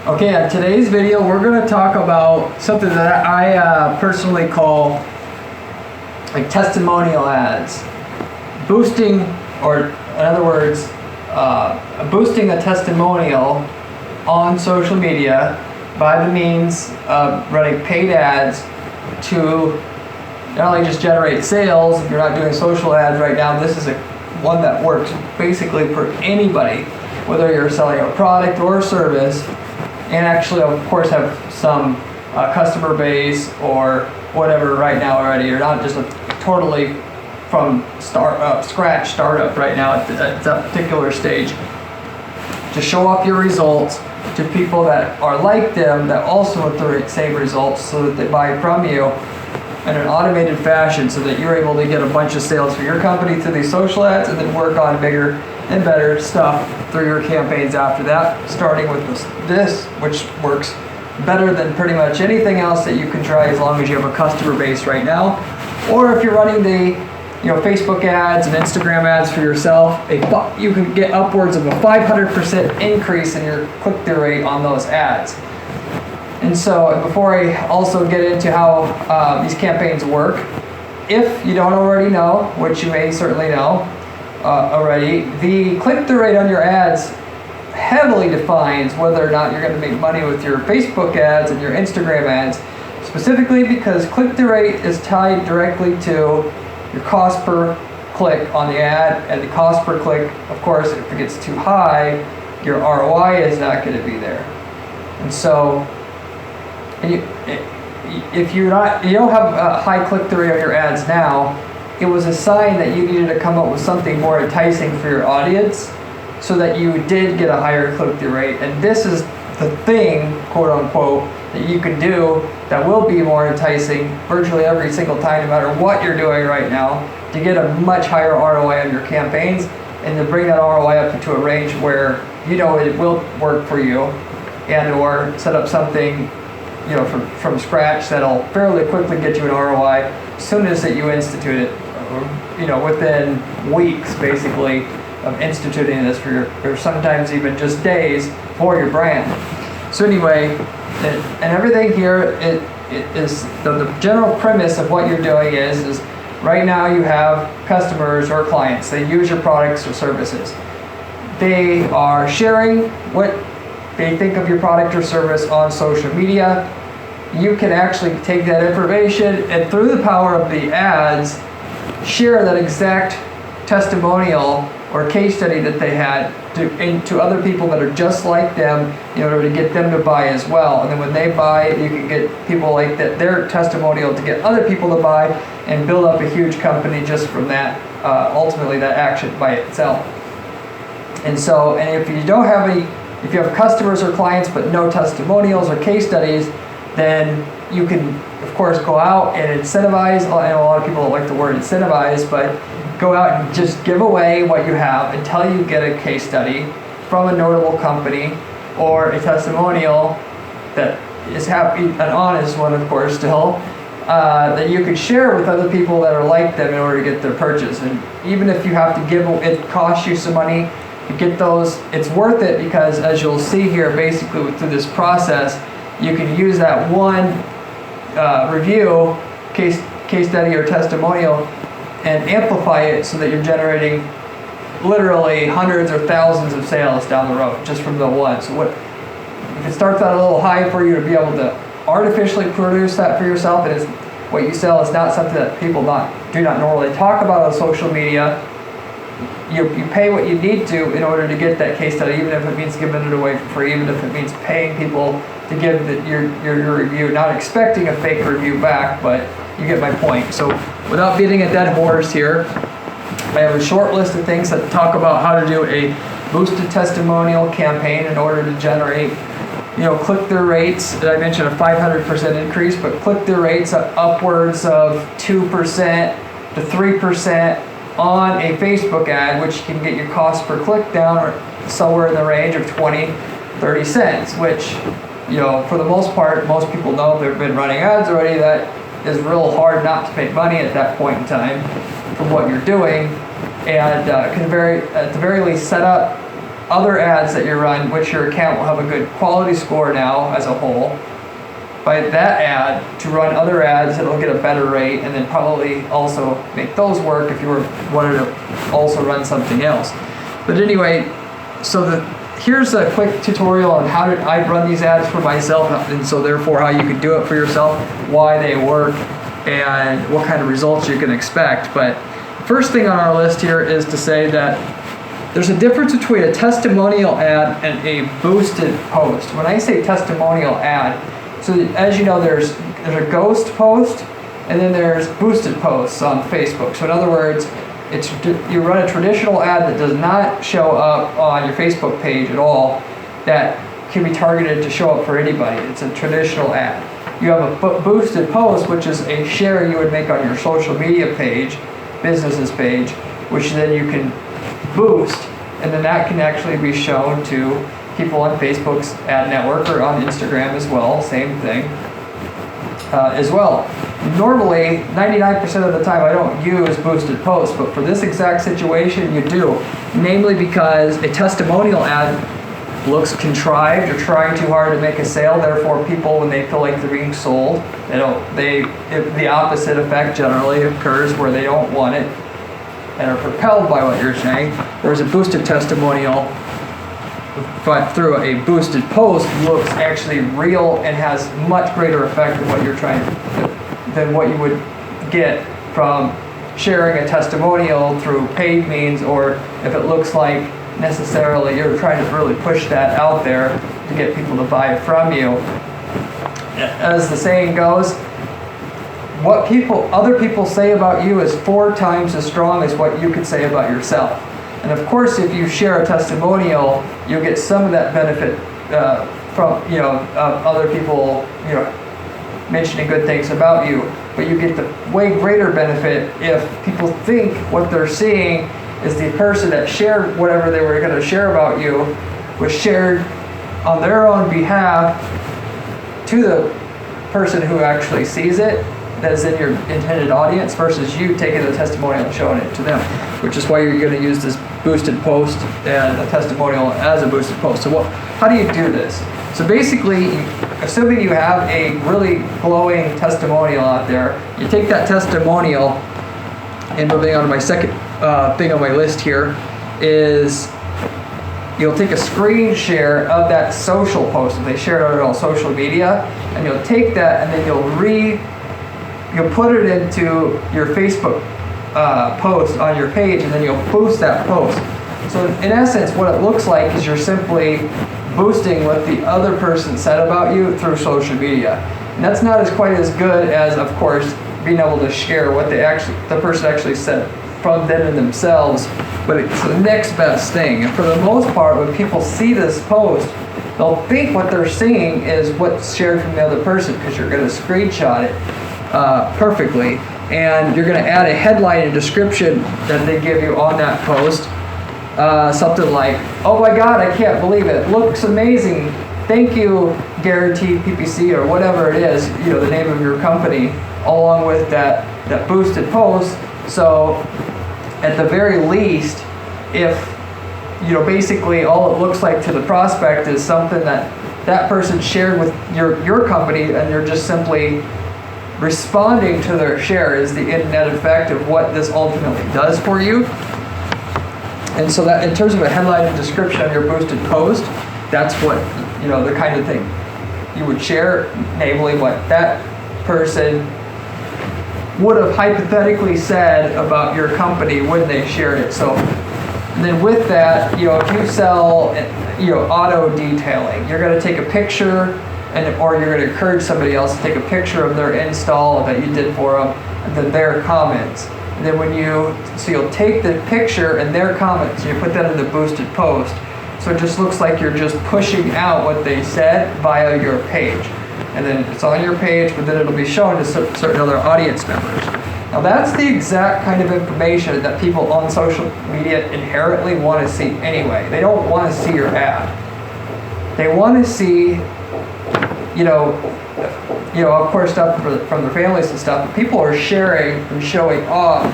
Okay, in today's video we're going to talk about something that I personally call like testimonial ads. Boosting, or in other words, boosting a testimonial on social media by the means of running paid ads to not only just generate sales. If you're not doing social ads right now, this is one that works basically for anybody, whether you're selling a product or a service, and actually of course have some customer base or whatever right now already. You're not just a totally from scratch startup right now at that particular stage. To show off your results to people that are like them, that also want the same results, so that they buy from you in an automated fashion, so that you're able to get a bunch of sales for your company through these social ads, and then work on bigger and better stuff through your campaigns after that, starting with this, which works better than pretty much anything else that you can try, as long as you have a customer base right now. Or if you're running the Facebook ads and Instagram ads for yourself, you can get upwards of a 500% increase in your click-through rate on those ads. And so before I also get into how these campaigns work, if you don't already know, which you may certainly know already, the click-through rate on your ads heavily defines whether or not you're going to make money with your Facebook ads and your Instagram ads, specifically because click-through rate is tied directly to your cost per click on the ad, and the cost per click, of course, if it gets too high, your ROI is not going to be there. And so if you don't have a high click-through rate on your ads now, it was a sign that you needed to come up with something more enticing for your audience so that you did get a higher click-through rate. And this is the thing, quote unquote, that you can do that will be more enticing virtually every single time, no matter what you're doing right now, to get a much higher ROI on your campaigns, and to bring that ROI up into a range where it will work for you, and or set up something from scratch that'll fairly quickly get you an ROI as soon as that you institute it, within weeks basically of instituting this or sometimes even just days for your brand. So anyway, and everything here, it is the general premise of what you're doing is right now you have customers or clients. They use your products or services. They are sharing what they think of your product or service on social media. You can actually take that information and, through the power of the ads, share that exact testimonial or case study that they had to other people that are just like them, in order to get them to buy as well. And then when they buy, you can get people like that, their testimonial, to get other people to buy, and build up a huge company just from that, ultimately that action by itself. And so, and if you have customers or clients but no testimonials or case studies, then you can, of course, go out and incentivize. I know a lot of people don't like the word incentivize, but go out and just give away what you have until you get a case study from a notable company or a testimonial that is happy, an honest one, of course, still, that you can share with other people that are like them in order to get their purchase. And even if you have to it costs you some money to get those, it's worth it, because as you'll see here, basically through this process, you can use that one review, case study or testimonial, and amplify it so that you're generating literally hundreds or thousands of sales down the road just from the one. So if it starts out a little high for you to be able to artificially produce that for yourself, and what you sell is not something that people do not normally talk about on social media, you pay what you need to in order to get that case study, even if it means giving it away for free, even if it means paying people to give your review, not expecting a fake review back, but you get my point. So without beating a dead horse here, I have a short list of things that talk about how to do a boosted testimonial campaign in order to generate, click-through rates. I mentioned a 500% increase, but click-through rates upwards of 2% to 3% on a Facebook ad, which can get your cost per click down or somewhere in the range of 20-30 cents, which, for the most part, most people know they've been running ads already. That is real hard not to make money at that point in time from what you're doing, and can at the very least set up other ads that you run, which your account will have a good quality score now as a whole. By that ad, to run other ads, it'll get a better rate, and then probably also make those work if you wanted to also run something else. But anyway, so here's a quick tutorial on how I run these ads for myself, and so therefore how you can do it for yourself, why they work, and what kind of results you can expect. But first thing on our list here is to say that there's a difference between a testimonial ad and a boosted post. When I say testimonial ad, so as you know, there's a ghost post, and then there's boosted posts on Facebook. So in other words, you run a traditional ad that does not show up on your Facebook page at all, that can be targeted to show up for anybody. It's a traditional ad. You have a boosted post, which is a share you would make on your social media page, business's page, which then you can boost, and then that can actually be shown to people on Facebook's ad network or on Instagram as well, same thing as well. Normally, 99% of the time I don't use boosted posts, but for this exact situation you do, namely because a testimonial ad looks contrived. You're trying too hard to make a sale, therefore people, when they feel like they're being sold, the opposite effect generally occurs where they don't want it and are propelled by what you're saying, whereas a boosted testimonial, but through a boosted post, looks actually real and has much greater effect than what you would get from sharing a testimonial through paid means, or if it looks like necessarily you're trying to really push that out there to get people to buy from you. As the saying goes, what other people say about you is 4 times as strong as what you could say about yourself. And of course, if you share a testimonial, you'll get some of that benefit from other people mentioning good things about you. But you get the way greater benefit if people think what they're seeing is the person that shared whatever they were going to share about you was shared on their own behalf to the person who actually sees it, that is in your intended audience, versus you taking the testimonial and showing it to them, which is why you're going to use this boosted post and a testimonial as a boosted post. So how do you do this? So basically, assuming you have a really glowing testimonial out there, you take that testimonial, and moving on to my second thing on my list here is you'll take a screen share of that social post. If they share it on social media, and you'll take that and then you'll put it into your Facebook post on your page, and then you'll boost that post. So in essence, what it looks like is you're simply boosting what the other person said about you through social media. And that's not quite as good as, of course, being able to share what the person actually said from them and themselves, but it's the next best thing. And for the most part, when people see this post, they'll think what they're seeing is what's shared from the other person, because you're going to screenshot it perfectly, and you're going to add a headline and description that they give you on that post. Something like, "Oh my God, I can't believe it. Looks amazing. Thank you, Guaranteed PPC," or whatever it is, the name of your company, along with that boosted post. So at the very least, if basically all it looks like to the prospect is something that person shared with your company, and you're just simply responding to their share, is the net effect of what this ultimately does for you. And so that, in terms of a headline and description of your boosted post, that's what, the kind of thing you would share, namely what that person would have hypothetically said about your company when they shared it. So, and then with that, if you sell, auto detailing, you're going to take a picture, or you're going to encourage somebody else to take a picture of their install that you did for them, and then their comments. And then you'll take the picture and their comments, and you put that in the boosted post. So it just looks like you're just pushing out what they said via your page. And then it's on your page, but then it'll be shown to certain other audience members. Now that's the exact kind of information that people on social media inherently want to see anyway. They don't want to see your ad. They want to see, of course, stuff from their families and stuff. But people are sharing and showing off,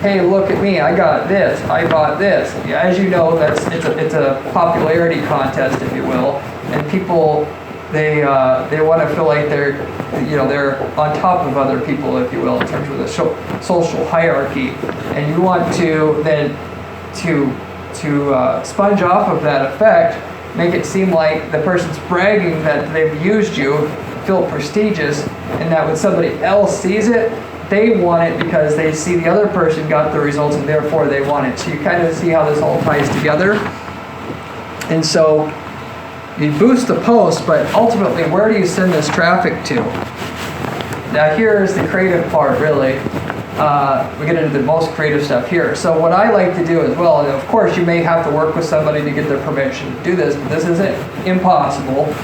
hey, look at me, I got this, I bought this. As you know, it's a popularity contest, if you will, and people, they want to feel like they're on top of other people, if you will, in terms of the social hierarchy, and you want to then to sponge off of that effect, make it seem like the person's bragging that they've used you, feel prestigious, and that when somebody else sees it, they want it because they see the other person got the results and therefore they want it. So you kind of see how this all ties together. And so you boost the post, but ultimately, where do you send this traffic to? Now here's the creative part, really. We get into the most creative stuff here. So what I like to do as well, and of course you may have to work with somebody to get their permission to do this, but this isn't impossible.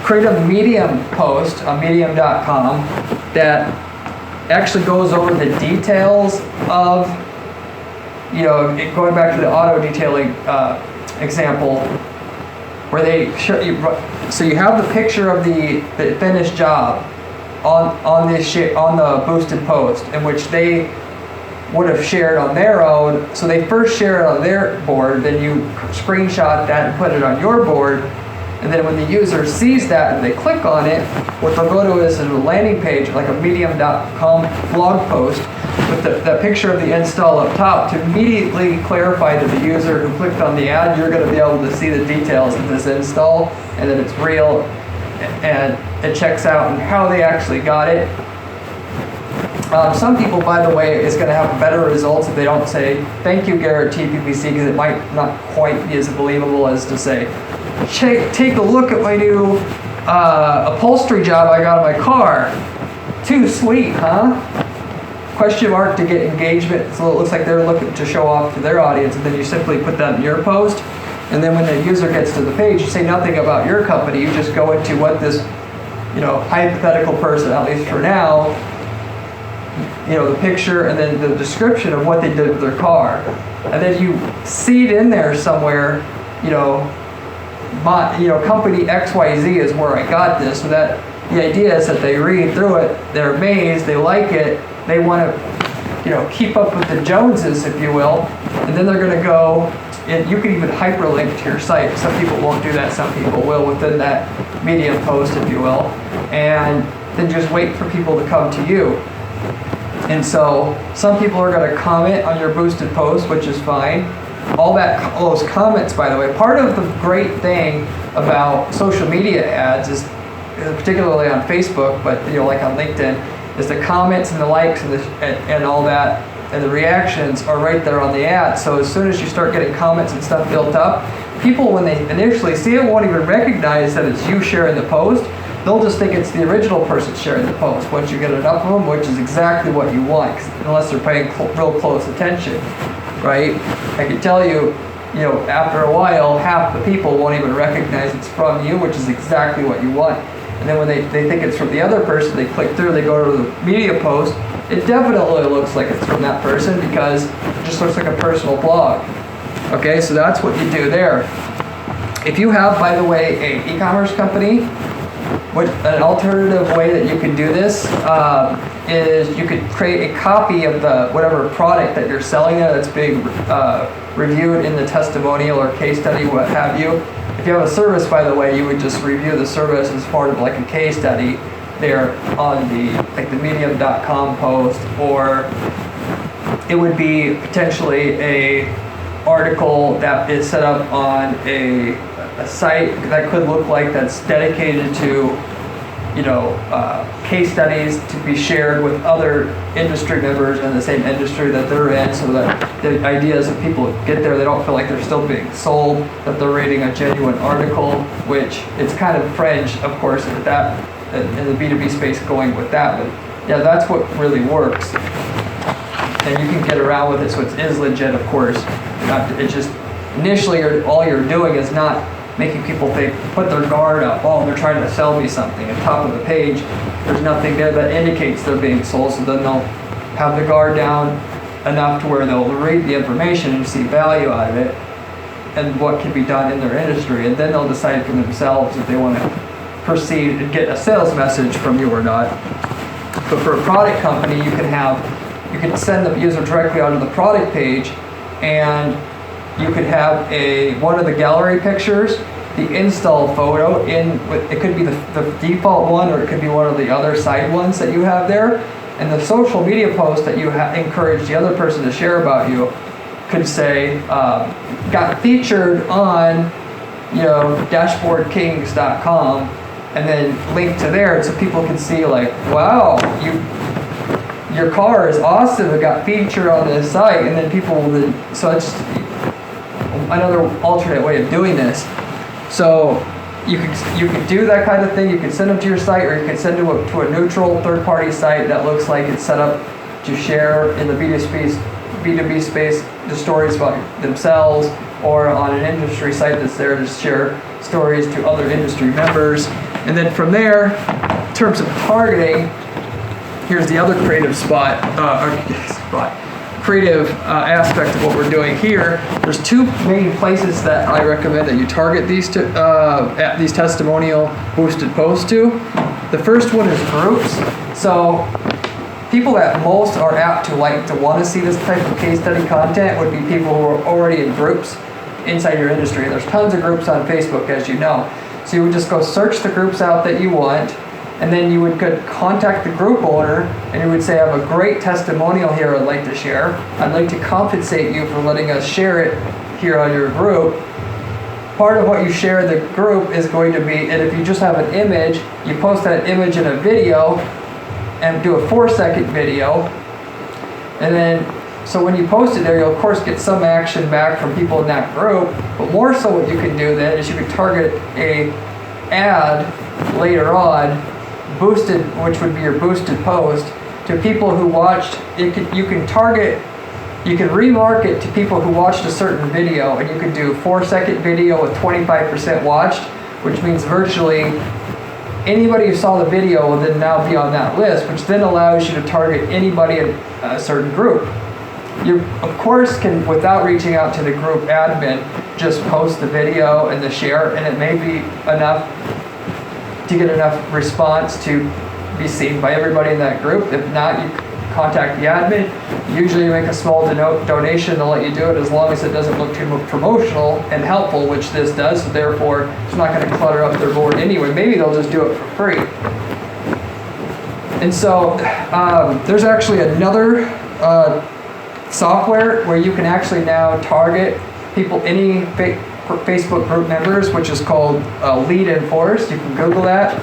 Create a Medium post on medium.com that actually goes over the details of, going back to the auto detailing example, where they show you, so you have the picture of the finished job on the boosted post, in which they would have shared on their own. So they first share it on their board, then you screenshot that and put it on your board, and then when the user sees that and they click on it, what they'll go to is a landing page, like a medium.com blog post, with the picture of the install up top, to immediately clarify to the user who clicked on the ad, you're going to be able to see the details of this install, and that it's real, and it checks out and how they actually got it. Some people, by the way, is going to have better results if they don't say, thank you, Garrett TPPC, because it might not quite be as believable as to say, take a look at my new upholstery job I got on my car. Too sweet, huh? Question mark to get engagement. So it looks like they're looking to show off to their audience, and then you simply put that in your post. And then when the user gets to the page, you say nothing about your company. You just go into what this, hypothetical person, at least for now, the picture and then the description of what they did with their car. And then you seed in there somewhere, company XYZ is where I got this. So that the idea is that they read through it, they're amazed, they like it, they want to, keep up with the Joneses, if you will, and then they're going to go, and you can even hyperlink to your site. Some people won't do that, some people will within that Medium post, if you will, and then just wait for people to come to you. And so some people are going to comment on your boosted post, which is fine. All those comments, by the way, part of the great thing about social media ads is, particularly on Facebook, but like on LinkedIn, is the comments and the likes and all that, and the reactions are right there on the ad. So as soon as you start getting comments and stuff built up, people, when they initially see it, won't even recognize that it's you sharing the post. They'll just think it's the original person sharing the post. Once you get enough of them, which is exactly what you want, unless they're paying real close attention, right? I can tell you, after a while, half the people won't even recognize it's from you, which is exactly what you want. And then when they think it's from the other person, they click through, they go to the media post, it definitely looks like it's from that person because it just looks like a personal blog. Okay, so that's what you do there. If you have, by the way, an e-commerce company, an alternative way that you can do this is you could create a copy of the whatever product that you're selling that's being reviewed in the testimonial or case study, what have you. If you have a service, by the way, you would just review the service as part of like a case study there on the medium.com post, or it would be potentially a article that is set up on a site that could look like that's dedicated to case studies to be shared with other industry members in the same industry that they're in, so that the idea is that people get there, they don't feel like they're still being sold, that they're reading a genuine article, which it's kind of fringe, of course, in the B2B space going with that, but yeah, that's what really works. And you can get around with it, so it is legit, of course. It's just, initially, all you're doing is not making people put their guard up, they're trying to sell me something. At the top of the page, there's nothing there that indicates they're being sold, so then they'll have the guard down enough to where they'll read the information and see value out of it and what can be done in their industry, and then they'll decide for themselves if they want to proceed and get a sales message from you or not. But for a product company, you can have you could send the user directly onto the product page, and you could have one of the gallery pictures, the install photo it could be the default one, or it could be one of the other side ones that you have there. And the social media post that you encourage the other person to share about you could say, got featured on, dashboardkings.com, and then link to there so people can see, like, wow, your car is awesome, it got featured on this site, and then people will then, so it's another alternate way of doing this. So you could do that kind of thing. You can send them to your site, or you can send them to a neutral third-party site that looks like it's set up to share in the B2B space the stories about themselves, or on an industry site that's there to share stories to other industry members. And then from there, in terms of targeting, here's the other creative creative aspect of what we're doing here. There's two main places that I recommend that you target these testimonial boosted posts to. The first one is groups. So people that most are apt to want to see this type of case study content would be people who are already in groups inside your industry. There's tons of groups on Facebook, as you know. So you would just go search the groups out that you want, and then you would contact the group owner, and you would say, I have a great testimonial here I'd like to share. I'd like to compensate you for letting us share it here on your group. Part of what you share in the group is going to be, and if you just have an image, you post that image in a video and do a 4-second video. And then, so when you post it there, you'll of course get some action back from people in that group, but more so what you can do then is you can target a ad later on, boosted, which would be your boosted post, to people who watched. You can remarket to people who watched a certain video, and you could do a 4-second video with 25% watched, which means virtually anybody who saw the video will then now be on that list, which then allows you to target anybody in a certain group. You, of course, can, without reaching out to the group admin, just post the video and the share, and it may be enough to get enough response to be seen by everybody in that group. If not, you contact the admin. Usually you make a small donation to let you do it, as long as it doesn't look too promotional and helpful, which this does. So therefore, it's not going to clutter up their board anyway. Maybe they'll just do it for free. And so there's actually another software where you can actually now target people, any Facebook group members, which is called Lead Enforced. You can Google that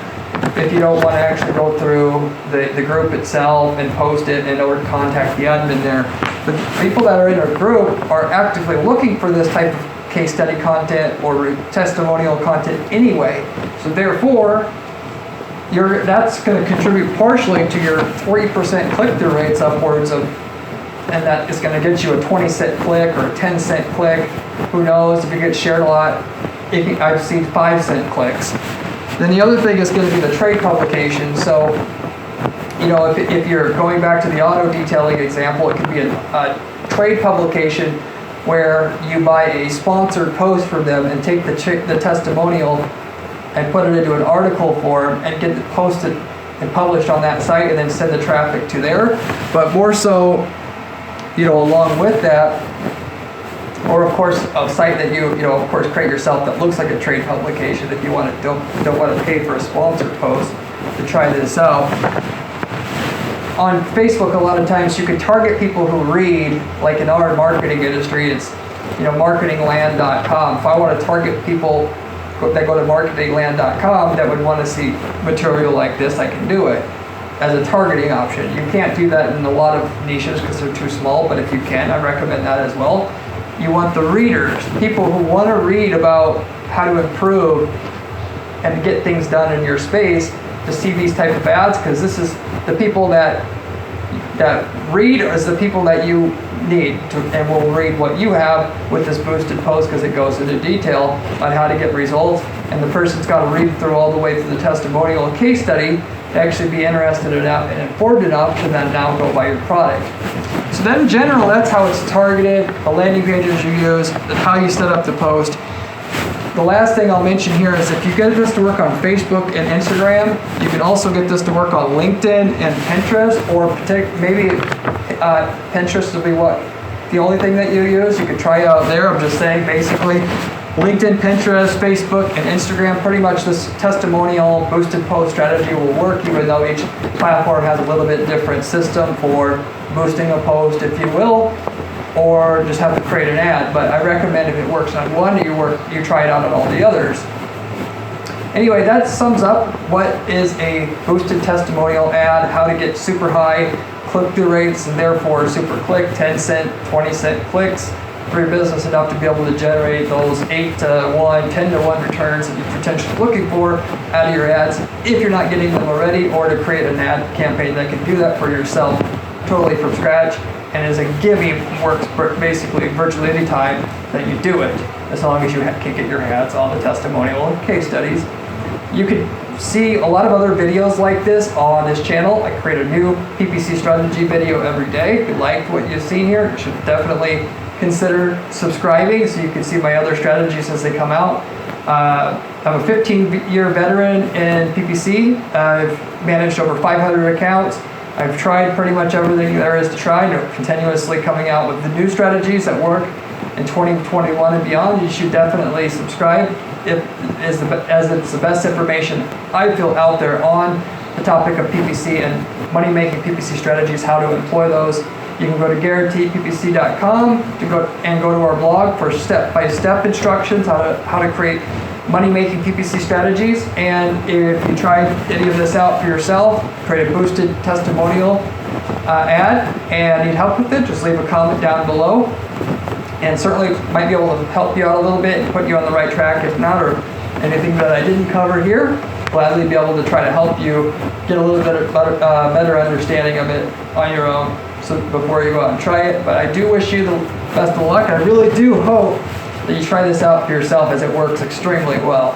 if you don't want to actually go through the group itself and post it in order to contact the admin there. But people that are in a group are actively looking for this type of case study content or testimonial content anyway. So therefore, that's going to contribute partially to your 40% click-through rates upwards of, and that is going to get you a 20-cent click or a 10-cent click. Who knows, if you get shared a lot, I've seen 5-cent clicks. Then the other thing is going to be the trade publication. So, if you're going back to the auto detailing example, it could be a trade publication where you buy a sponsored post from them and take the testimonial and put it into an article form and get it posted and published on that site, and then send the traffic to there. But more so, along with that, or of course a site that you of course create yourself that looks like a trade publication if you don't want to pay for a sponsored post to try this out. On Facebook, a lot of times you can target people who read, like in our marketing industry, it's marketingland.com. If I want to target people that go to marketingland.com that would want to see material like this, I can do it as a targeting option. You can't do that in a lot of niches because they're too small, but if you can, I recommend that as well. You want the readers, people who want to read about how to improve and get things done in your space, to see these type of ads, because this is the people that read is the people that you need to, and will read what you have with this boosted post, because it goes into detail on how to get results, and the person's got to read through all the way through the testimonial and case study to actually be interested enough and informed enough to then now go buy your product. So then in general, that's how it's targeted, the landing pages you use, and how you set up the post. the last thing I'll mention here is if you get this to work on Facebook and Instagram, you can also get this to work on LinkedIn and Pinterest, or maybe Pinterest will be the only thing that you use. You could try it out there. I'm just saying, basically, LinkedIn, Pinterest, Facebook, and Instagram, pretty much this testimonial boosted post strategy will work, even though each platform has a little bit different system for boosting a post, if you will, or just have to create an ad. But I recommend if it works on one, you try it out on all the others. Anyway, that sums up what is a boosted testimonial ad, how to get super high click-through rates and therefore super click, 10 cent, 20 cent clicks for your business, enough to be able to generate those 8-to-1, 10-to-1 returns that you're potentially looking for out of your ads if you're not getting them already, or to create an ad campaign that can do that for yourself totally from scratch, and is a gimme, works basically virtually any time that you do it, as long as you can get your hands on the testimonial and case studies. You can see a lot of other videos like this on this channel. I create a new PPC strategy video every day. If you liked what you've seen here, you should definitely consider subscribing so you can see my other strategies as they come out. I'm a 15-year veteran in PPC. I've managed over 500 accounts. I've tried pretty much everything there is to try, continuously coming out with the new strategies that work in 2021 and beyond. You should definitely subscribe as it's the best information I feel out there on the topic of PPC and money-making PPC strategies, how to employ those. You can go to guaranteedppc.com to go to our blog for step-by-step instructions how to create money-making PPC strategies. And if you try any of this out for yourself, create a boosted testimonial ad and need help with it, just leave a comment down below. And certainly might be able to help you out a little bit and put you on the right track. If not, or anything that I didn't cover here, gladly be able to try to help you get a little bit better understanding of it on your own, so before you go out and try it. But I do wish you the best of luck. I really do hope that you try this out for yourself, as it works extremely well.